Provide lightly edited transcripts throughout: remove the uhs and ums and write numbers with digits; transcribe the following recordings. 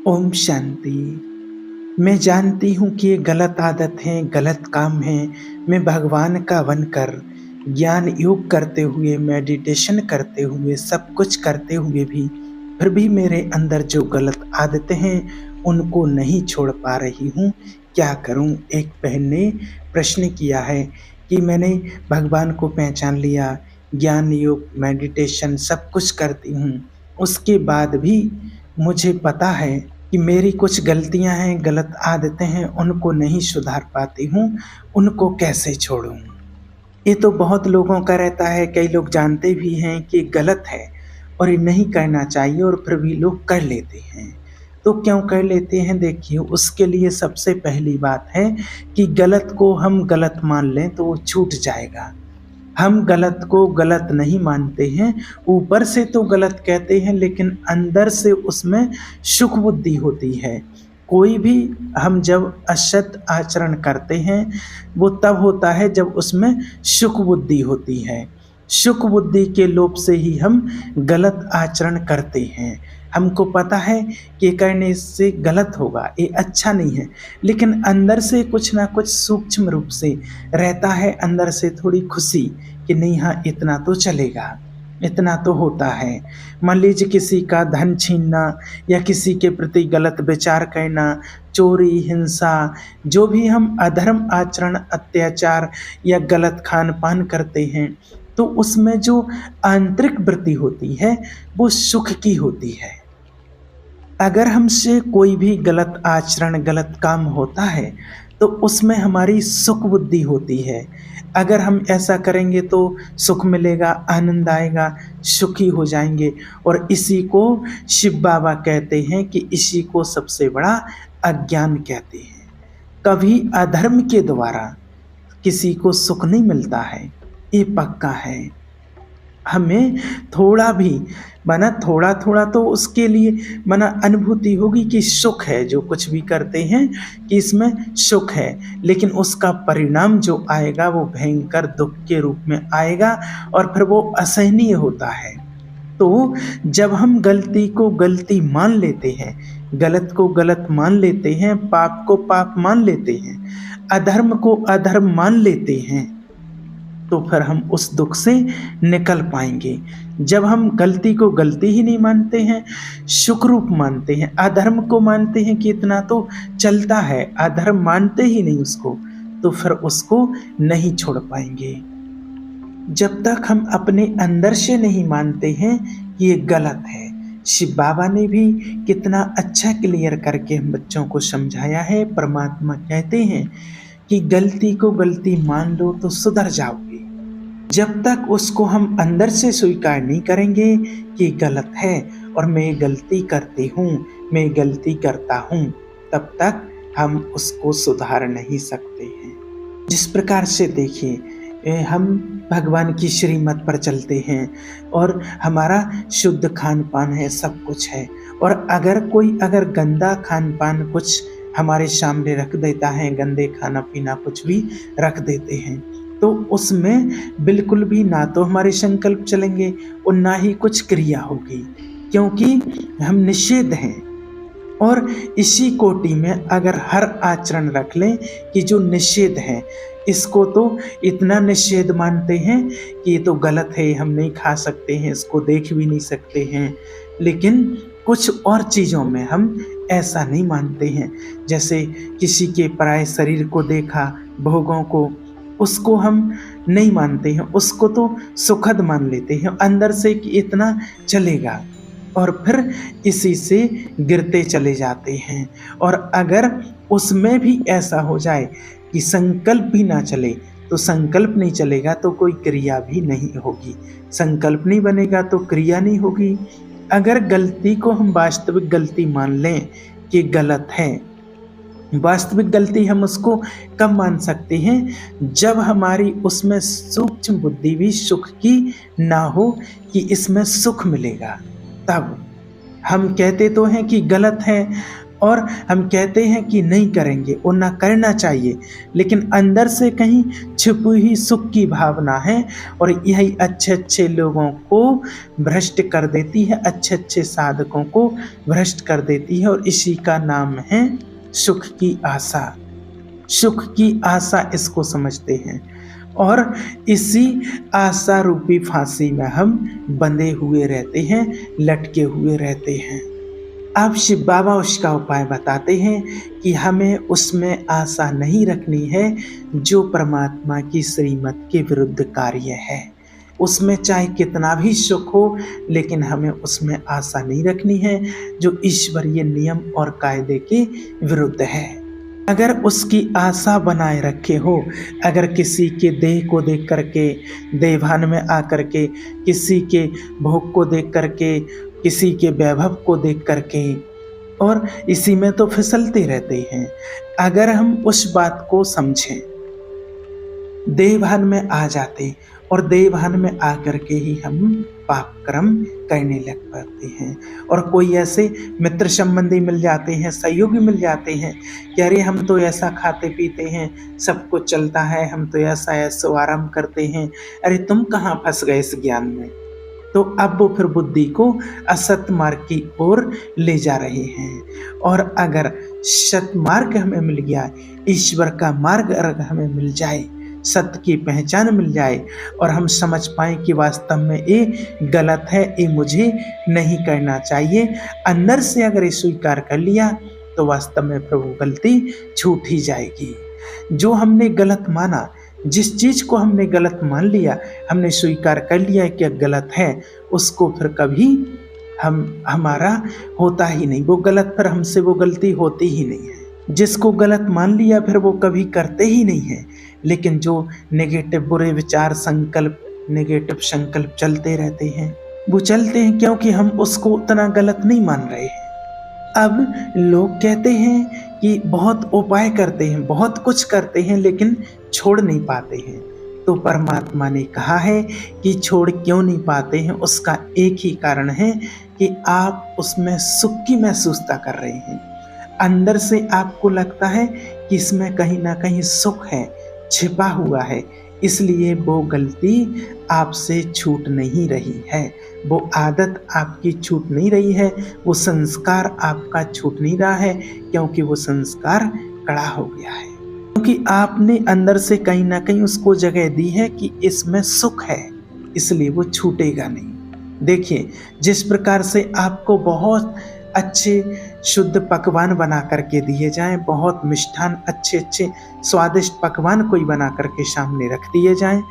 ओम शांति। मैं जानती हूँ कि ये गलत आदत है, गलत काम है। मैं भगवान का बनकर ज्ञान योग करते हुए, मेडिटेशन करते हुए, सब कुछ करते हुए भी फिर भी मेरे अंदर जो गलत आदतें हैं, उनको नहीं छोड़ पा रही हूँ। क्या करूँ? एक बहन ने प्रश्न किया है कि मैंने भगवान को पहचान लिया, ज्ञान योग, मेडिटेशन सब कुछ करती हूँ। उसके बाद भी मुझे पता है कि मेरी कुछ गलतियाँ हैं, गलत आदतें हैं, उनको नहीं सुधार पाती हूँ, उनको कैसे छोड़ूँ? ये तो बहुत लोगों का रहता है, कई लोग जानते भी हैं कि गलत है और ये नहीं करना चाहिए और फिर भी लोग कर लेते हैं। तो क्यों कर लेते हैं? देखिए, उसके लिए सबसे पहली बात है कि गलत को हम गलत मान लें तो वो छूट जाएगा। हम गलत को गलत नहीं मानते हैं, ऊपर से तो गलत कहते हैं लेकिन अंदर से उसमें सुख बुद्धि होती है। कोई भी हम जब असत आचरण करते हैं, वो तब होता है जब उसमें सुख बुद्धि होती है। सुख बुद्धि के लोभ से ही हम गलत आचरण करते हैं। हमको पता है कि ये करने से गलत होगा, ये अच्छा नहीं है, लेकिन अंदर से कुछ ना कुछ सूक्ष्म रूप से रहता है, अंदर से थोड़ी खुशी कि नहीं, हाँ इतना तो चलेगा, इतना तो होता है। मान लीजिए किसी का धन छीनना या किसी के प्रति गलत विचार करना, चोरी, हिंसा, जो भी हम अधर्म आचरण, अत्याचार या गलत खान पान करते हैं, तो उसमें जो आंतरिक वृत्ति होती है वो सुख की होती है। अगर हमसे कोई भी गलत आचरण, गलत काम होता है, तो उसमें हमारी सुख बुद्धि होती है। अगर हम ऐसा करेंगे तो सुख मिलेगा, आनंद आएगा, सुखी हो जाएँगे। और इसी को शिव बाबा कहते हैं कि इसी को सबसे बड़ा अज्ञान कहते हैं। कभी अधर्म के द्वारा किसी को सुख नहीं मिलता है, ये पक्का है। हमें थोड़ा भी, माना थोड़ा-थोड़ा तो उसके लिए माना अनुभूति होगी कि सुख है, जो कुछ भी करते हैं कि इसमें सुख है, लेकिन उसका परिणाम जो आएगा वो भयंकर दुःख के रूप में आएगा और फिर वो असहनीय होता है। तो जब हम गलती को गलती मान लेते हैं, गलत को गलत मान लेते हैं, पाप को पाप मान लेते हैं, अधर्म को अधर्म मान लेते हैं, तो फिर हम उस दुख से निकल पाएँगे। जब हम गलती को गलती ही नहीं मानते हैं, सुखरूप मानते हैं, अधर्म को मानते हैं कि इतना तो चलता है, अधर्म मानते ही नहीं उसको, तो फिर उसको नहीं छोड़ पाएँगे। जब तक हम अपने अंदर से नहीं मानते हैं कि ये गलत है। शिव बाबा ने भी कितना अच्छा क्लियर करके हम बच्चों को समझाया है। परमात्मा कहते हैं कि गलती को गलती मान लो तो सुधर जाओगे। जब तक उसको हम अंदर से स्वीकार नहीं करेंगे कि गलत है और मैं गलती करती हूँ, मैं गलती करता हूँ, तब तक हम उसको सुधार नहीं सकते हैं। जिस प्रकार से देखिए, हम भगवान की श्रीमत पर चलते हैं और हमारा शुद्ध खान पान है, सब कुछ है, और अगर गंदा खान पान कुछ हमारे सामने रख देता है, गंदे खाना पीना कुछ भी रख देते हैं, तो उसमें बिल्कुल भी ना तो हमारे संकल्प चलेंगे और ना ही कुछ क्रिया होगी, क्योंकि हम निषेध हैं। और इसी कोटि में अगर हर आचरण रख लें कि जो निषेध है, इसको तो इतना निषेध मानते हैं कि ये तो गलत है, हम नहीं खा सकते हैं, इसको देख भी नहीं सकते हैं, लेकिन कुछ और चीज़ों में हम ऐसा नहीं मानते हैं। जैसे किसी के पराये शरीर को देखा, भोगों को, उसको हम नहीं मानते हैं, उसको तो सुखद मान लेते हैं अंदर से कि इतना चलेगा, और फिर इसी से गिरते चले जाते हैं। और अगर उसमें भी ऐसा हो जाए कि संकल्प भी ना चले, तो संकल्प नहीं चलेगा तो कोई क्रिया भी नहीं होगी, संकल्प नहीं बनेगा तो क्रिया नहीं होगी। अगर गलती को हम वास्तविक गलती मान लें कि गलत है, वास्तविक गलती हम उसको कब मान सकते हैं? जब हमारी उसमें सूक्ष्म बुद्धि भी सुख की ना हो कि इसमें सुख मिलेगा। तब हम कहते तो हैं कि गलत है, और हम कहते हैं कि नहीं करेंगे और ना करना चाहिए, लेकिन अंदर से कहीं छिपी हुई सुख की भावना है और यही अच्छे अच्छे लोगों को भ्रष्ट कर देती है, अच्छे अच्छे साधकों को भ्रष्ट कर देती है। और इसी का नाम है सुख की आशा। सुख की आशा इसको समझते हैं और इसी आशा रूपी फांसी में हम बंधे हुए रहते हैं, लटके हुए रहते हैं। अब शिव बाबा उसका उपाय बताते हैं कि हमें उसमें आशा नहीं रखनी है जो परमात्मा की श्रीमत के विरुद्ध कार्य है। उसमें चाहे कितना भी सुख हो, लेकिन हमें उसमें आशा नहीं रखनी है जो ईश्वरीय नियम और कायदे के विरुद्ध है। अगर उसकी आशा बनाए रखे हो, अगर किसी के देह को देख करके, देवान में आकर के, किसी के भोग को देख करके, किसी के वैभव को देख करके, और इसी में तो फिसलते रहते हैं। अगर हम उस बात को समझें, देवभान में आ जाते और देवभान में आकर के ही हम पाप कर्म करने लग पड़ते हैं। और कोई ऐसे मित्र संबंधी मिल जाते हैं, सहयोगी मिल जाते हैं कि अरे हम तो ऐसा खाते पीते हैं, सब कुछ चलता है, हम तो ऐसा ऐसा आराम करते हैं, अरे तुम कहाँ फंस गए इस ज्ञान में। तो अब वो फिर बुद्धि को असत मार्ग की ओर ले जा रहे हैं। और अगर सत मार्ग हमें मिल गया, ईश्वर का मार्ग अगर हमें मिल जाए, सत्य की पहचान मिल जाए और हम समझ पाए कि वास्तव में ये गलत है, ये मुझे नहीं करना चाहिए, अंदर से अगर ये स्वीकार कर लिया तो वास्तव में प्रभु गलती छूट ही जाएगी। जो हमने गलत माना, जिस चीज़ को हमने गलत मान लिया, हमने स्वीकार कर लिया कि गलत है, उसको फिर कभी हमारा होता ही नहीं, वो गलत, पर हमसे वो गलती होती ही नहीं है। जिसको गलत मान लिया फिर वो कभी करते ही नहीं है। लेकिन जो नेगेटिव बुरे विचार, संकल्प, नेगेटिव संकल्प चलते रहते हैं, वो चलते हैं क्योंकि हम उसको उतना गलत नहीं मान रहे हैं। अब लोग कहते हैं कि बहुत उपाय करते हैं, बहुत कुछ करते हैं, लेकिन छोड़ नहीं पाते हैं। तो परमात्मा ने कहा है कि छोड़ क्यों नहीं पाते हैं, उसका एक ही कारण है कि आप उसमें सुख की महसूसता कर रहे हैं। अंदर से आपको लगता है कि इसमें कहीं ना कहीं सुख है, छिपा हुआ है, इसलिए वो गलती आपसे छूट नहीं रही है, वो आदत आपकी छूट नहीं रही है, वो संस्कार आपका छूट नहीं रहा है, क्योंकि वो संस्कार कड़ा हो गया है, क्योंकि आपने अंदर से कहीं ना कहीं उसको जगह दी है कि इसमें सुख है, इसलिए वो छूटेगा नहीं। देखिए, जिस प्रकार से आपको बहुत अच्छे शुद्ध पकवान बना करके दिए जाएं, बहुत मिष्ठान, अच्छे अच्छे स्वादिष्ट पकवान कोई बना करके सामने रख दिए जाएं,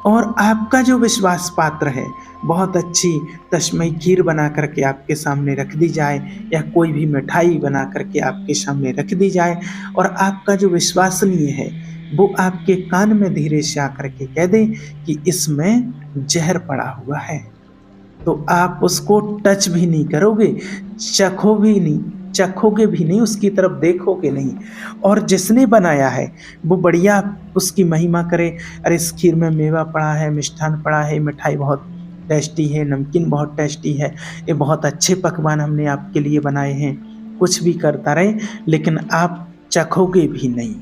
और आपका जो विश्वास पात्र है, बहुत अच्छी तस्मई खीर बना करके आपके सामने रख दी जाए, या कोई भी मिठाई बना करके आपके सामने रख दी जाए, और आपका जो विश्वसनीय है वो आपके कान में धीरे से आकर के कह दे कि इसमें जहर पड़ा हुआ है, तो आप उसको टच भी नहीं करोगे, चखोगे भी नहीं, उसकी तरफ देखोगे नहीं। और जिसने बनाया है वो बढ़िया उसकी महिमा करे, अरे इस खीर में मेवा पड़ा है, मिष्ठान पड़ा है, मिठाई बहुत टेस्टी है, नमकीन बहुत टेस्टी है, ये बहुत अच्छे पकवान हमने आपके लिए बनाए हैं, कुछ भी करता रहे, लेकिन आप चखोगे भी नहीं।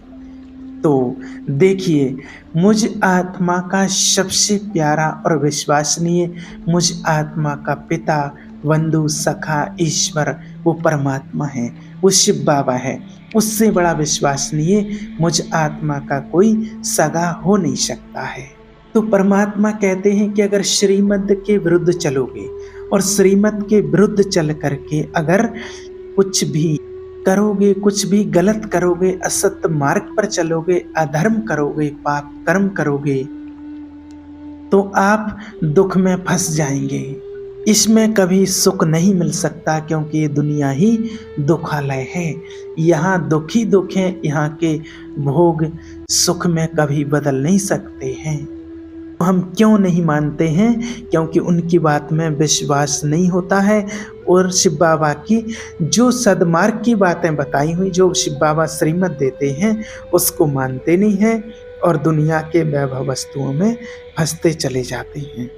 तो देखिए, मुझ आत्मा का सबसे प्यारा और विश्वसनीय, मुझ आत्मा का पिता, बंधु, सखा, ईश्वर, वो परमात्मा है, वो शिव बाबा है। उससे बड़ा विश्वसनीय मुझ आत्मा का कोई सगा हो नहीं सकता है। तो परमात्मा कहते हैं कि अगर श्रीमद् के विरुद्ध चलोगे और श्रीमद् के विरुद्ध चल करके अगर कुछ भी करोगे, कुछ भी गलत करोगे, असत्य मार्ग पर चलोगे, अधर्म करोगे, पाप कर्म करोगे, तो आप दुख में फंस जाएंगे। इसमें कभी सुख नहीं मिल सकता, क्योंकि ये दुनिया ही दुखालय है। यहाँ दुख ही दुख है, यहाँ के भोग सुख में कभी बदल नहीं सकते हैं। हम क्यों नहीं मानते हैं? क्योंकि उनकी बात में विश्वास नहीं होता है, और शिव बाबा की जो सदमार्ग की बातें बताई हुई, जो शिव बाबा श्रीमत देते हैं, उसको मानते नहीं हैं और दुनिया के वैभव वस्तुओं में फंसते चले जाते हैं।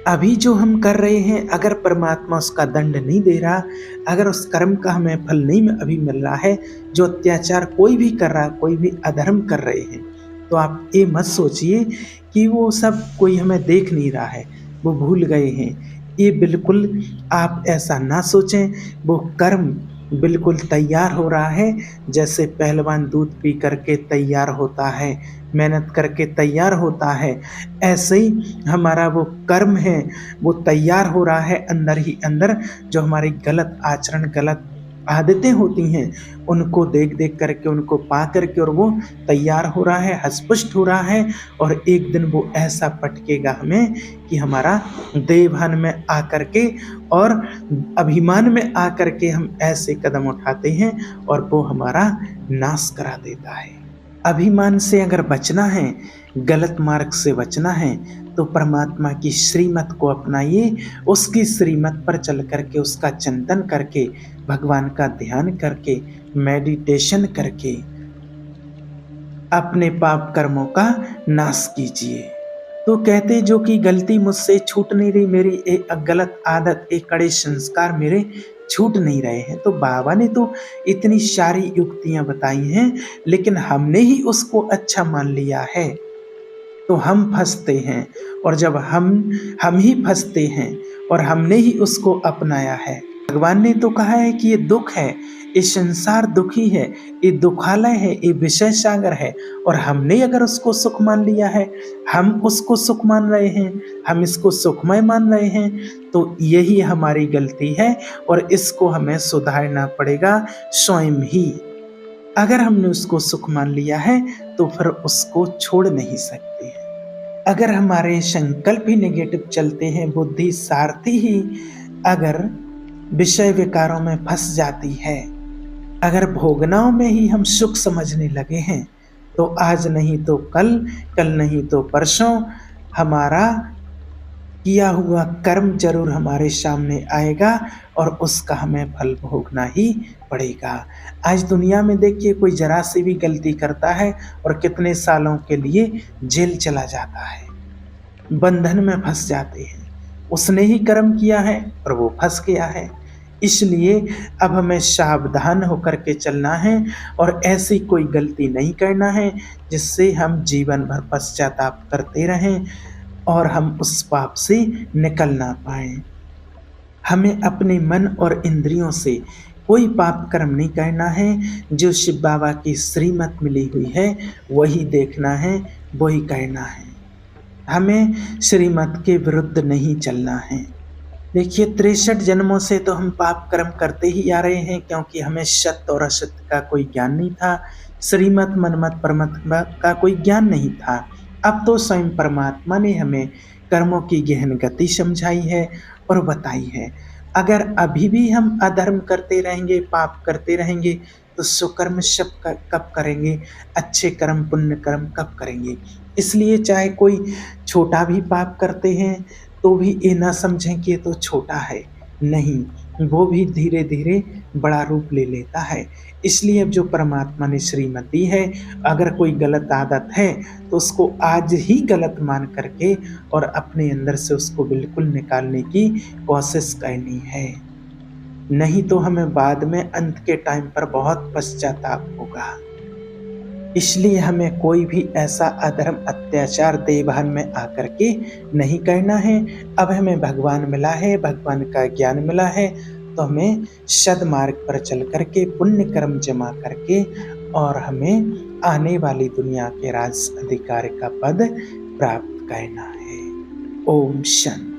अभी जो हम कर रहे हैं, अगर परमात्मा उसका दंड नहीं दे रहा, अगर उस कर्म का हमें फल नहीं अभी मिल रहा है, जो अत्याचार कोई भी कर रहा, कोई भी अधर्म कर रहे हैं, तो आप ये मत सोचिए कि वो सब कोई हमें देख नहीं रहा है, वो भूल गए हैं। ये बिल्कुल आप ऐसा ना सोचें। वो कर्म बिल्कुल तैयार हो रहा है, जैसे पहलवान दूध पी करके तैयार होता है, मेहनत करके तैयार होता है, ऐसे ही हमारा वो कर्म है, वो तैयार हो रहा है अंदर ही अंदर। जो हमारी गलत आचरण, गलत आदतें होती हैं, उनको देख देख करके, उनको पा करके, और वो तैयार हो रहा है, हष्ट-पुष्ट हो रहा है, और एक दिन वो ऐसा पटकेगा हमें कि हमारा देह-भान में आकर के और अभिमान में आकर के हम ऐसे कदम उठाते हैं और वो हमारा नाश करा देता है। अभिमान से अगर बचना है, गलत मार्ग से बचना है, तो परमात्मा की श्रीमत को अपनाइए। उसकी श्रीमत पर चल करके, उसका चिंतन करके, भगवान का ध्यान करके, मेडिटेशन करके अपने पाप कर्मों का नाश कीजिए। तो कहते जो कि गलती मुझसे छूट नहीं रही, मेरी एक गलत आदत, एक कड़े संस्कार मेरे छूट नहीं रहे हैं। तो बाबा ने तो इतनी सारी युक्तियां बताई हैं, लेकिन हमने ही उसको अच्छा मान लिया है, तो हम फंसते हैं। और जब हम ही फंसते हैं और हमने ही उसको अपनाया है। भगवान ने तो कहा है कि ये दुख है, ये संसार दुखी है, ये दुखालय है, ये विषय सागर है, और हमने अगर उसको सुख मान लिया है, हम उसको सुख मान रहे हैं, हम इसको सुखमय मान रहे हैं, तो यही हमारी गलती है और इसको हमें सुधारना पड़ेगा स्वयं ही। अगर हमने उसको सुख मान लिया है, तो फिर उसको छोड़ नहीं सकते हैं। अगर हमारे संकल्प ही नेगेटिव चलते हैं, बुद्धि सारथी ही अगर विषय विकारों में फंस जाती है, अगर भोगनाओं में ही हम सुख समझने लगे हैं, तो आज नहीं तो कल, कल नहीं तो परसों हमारा किया हुआ कर्म जरूर हमारे सामने आएगा और उसका हमें फल भोगना ही पड़ेगा। आज दुनिया में देखिए, कोई जरा सी भी गलती करता है और कितने सालों के लिए जेल चला जाता है, बंधन में फंस जाते हैं। उसने ही कर्म किया है और वो फंस गया है। इसलिए अब हमें सावधान होकर के चलना है और ऐसी कोई गलती नहीं करना है जिससे हम जीवन भर पश्चाताप करते रहें और हम उस पाप से निकल ना पाएं। हमें अपने मन और इंद्रियों से कोई पाप कर्म नहीं करना है। जो शिव बाबा की श्रीमत मिली हुई है वही देखना है, वही करना है। हमें श्रीमत के विरुद्ध नहीं चलना है। देखिए, 63 जन्मों से तो हम पाप कर्म करते ही आ रहे हैं, क्योंकि हमें सत्य और असत्य का कोई ज्ञान नहीं था, श्रीमत मनमत परमात्मा का कोई ज्ञान नहीं था। अब तो स्वयं परमात्मा ने हमें कर्मों की गहन गति समझाई है और बताई है। अगर अभी भी हम अधर्म करते रहेंगे, पाप करते रहेंगे, तो सुकर्म सब कब करेंगे, अच्छे कर्म पुण्य कर्म कब करेंगे। इसलिए चाहे कोई छोटा भी पाप करते हैं, तो भी ये ना समझें कि ये तो छोटा है, नहीं, वो भी धीरे धीरे बड़ा रूप ले लेता है। इसलिए अब जो परमात्मा ने श्रीमत दी है, अगर कोई गलत आदत है तो उसको आज ही गलत मान करके और अपने अंदर से उसको बिल्कुल निकालने की कोशिश करनी है। नहीं तो हमें बाद में अंत के टाइम पर बहुत पश्चाताप होगा। इसलिए हमें कोई भी ऐसा अधर्म अत्याचार देवभान में आकर के नहीं करना है। अब हमें भगवान मिला है, भगवान का ज्ञान मिला है, तो हमें सद्मार्ग पर चल करके पुण्य कर्म जमा करके और हमें आने वाली दुनिया के राज अधिकारी का पद प्राप्त करना है। ओम शांति।